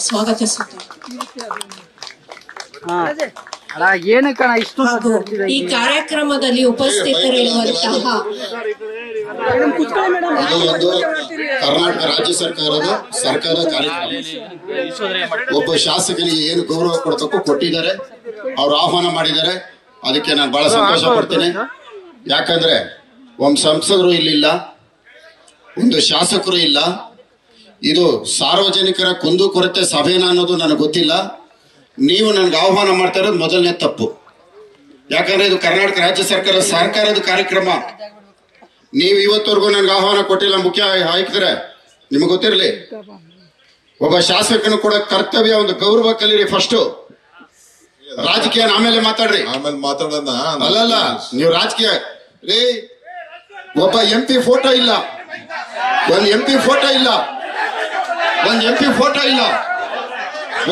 ಸ್ವಾಗತಿಸುತ್ತೇವೆ. ಈ ಕಾರ್ಯಕ್ರಮದಲ್ಲಿ ಉಪಸ್ಥಿತರಿರುವಂತಹ ಕರ್ನಾಟಕ ರಾಜ್ಯ ಸರ್ಕಾರದ ಕಾರ್ಯಕ್ರಮ. ಒಬ್ಬ ಶಾಸಕನಿಗೆ ಏನು ಗೌರವ ಕೊಡಬೇಕು ಕೊಟ್ಟಿದ್ದಾರೆ, ಅವ್ರು ಆಹ್ವಾನ ಮಾಡಿದ್ದಾರೆ. ಅದಕ್ಕೆ ನಾನು ಬಹಳ ಸಂತೋಷ ಪಡ್ತೇನೆ. ಯಾಕಂದ್ರೆ ಒಂದು ಸಂಸದರು ಇಲ್ಲಿಲ್ಲ, ಒಂದು ಶಾಸಕರು ಇಲ್ಲ. ಇದು ಸಾರ್ವಜನಿಕರ ಕುಂದುಕೊರತೆ ಸಭೆನ ಅನ್ನೋದು ನನಗೆ ಗೊತ್ತಿಲ್ಲ. ನೀವು ನನಗೆ ಆಹ್ವಾನ ಮಾಡ್ತಾ ಇರೋದು ಮೊದಲನೇ ತಪ್ಪು. ಯಾಕಂದ್ರೆ ಇದು ಕರ್ನಾಟಕ ರಾಜ್ಯ ಸರ್ಕಾರದ ಕಾರ್ಯಕ್ರಮ. ನೀವು ಇವತ್ತವರೆಗೂ ನನಗೆ ಆಹ್ವಾನ ಕೊಟ್ಟಿಲ್ಲ. ಮುಖ್ಯ ಆಯುಕ್ತರೆ, ನಿಮಗೆ ಗೊತ್ತಿರಲಿ, ಒಬ್ಬ ಶಾಸಕನು ಕೂಡ ಕರ್ತವ್ಯ, ಒಂದು ಗೌರವ ಕಲೀರಿ. ಫಸ್ಟ್ ರಾಜಕೀಯ ಆಮೇಲೆ ಮಾತಾಡ್ರಿ. ಆಮೇಲೆ ಮಾತಾಡೋಣ. ಅಲ್ಲಲ್ಲ, ನೀವು ರಾಜಕೀಯ ರೀ. ಒಬ್ಬ MP ಫೋಟೋ ಇಲ್ಲ, ಒಂದು MP ಫೋಟೋ ಇಲ್ಲ, ಒಂದು MP ಫೋಟೋ ಇಲ್ಲ,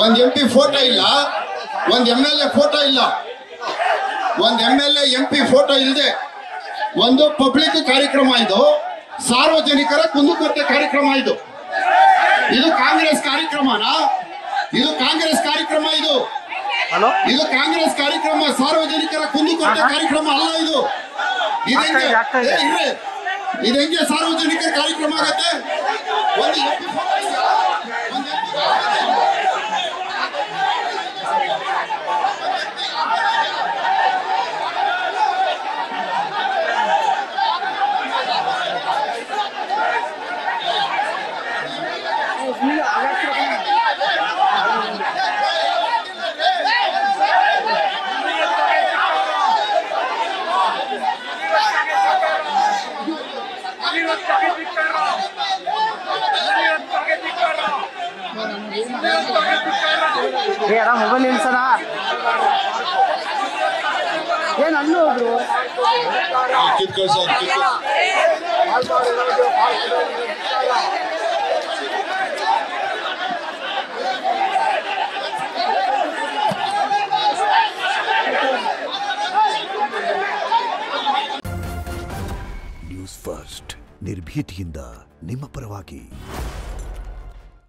ಒಂದು MP ಫೋಟೋ ಇಲ್ಲ, ಒಂದು MLA ಫೋಟೋ ಇಲ್ಲ, ಒಂದು MLA MP ಫೋಟೋ ಇಲ್ಲದೆ ಒಂದು ಪಬ್ಲಿಕ್ ಕಾರ್ಯಕ್ರಮ. ಇದು ಸಾರ್ವಜನಿಕರ ಕುಂದುಕೊರತೆ ಕಾರ್ಯಕ್ರಮ. ಇದು ಕಾಂಗ್ರೆಸ್ ಕಾರ್ಯಕ್ರಮನಾ? ಇದು ಕಾಂಗ್ರೆಸ್ ಕಾರ್ಯಕ್ರಮ. ಇದು ಕಾಂಗ್ರೆಸ್ ಕಾರ್ಯಕ್ರಮ, ಸಾರ್ವಜನಿಕರ ಕುಂದುಕೊರತೆ ಕಾರ್ಯಕ್ರಮ ಅಲ್ಲ. ಇದು ಹೆಂಗೆ ಸಾರ್ವಜನಿಕರ ಕಾರ್ಯಕ್ರಮ ಆಗತ್ತೆ? ಒಂದು MP ಫೋಟೋ ಇಲ್ಲ, ಒಂದು ಮೊಬೈಲ್ ನಿಲ್ಸಣ ಏನ್ ಅನ್ನೋದು ನ್ಯೂಸ್ ಫಸ್ಟ್, ನಿರ್ಭೀತಿಯಿಂದ ನಿಮ್ಮ ಪರವಾಗಿ.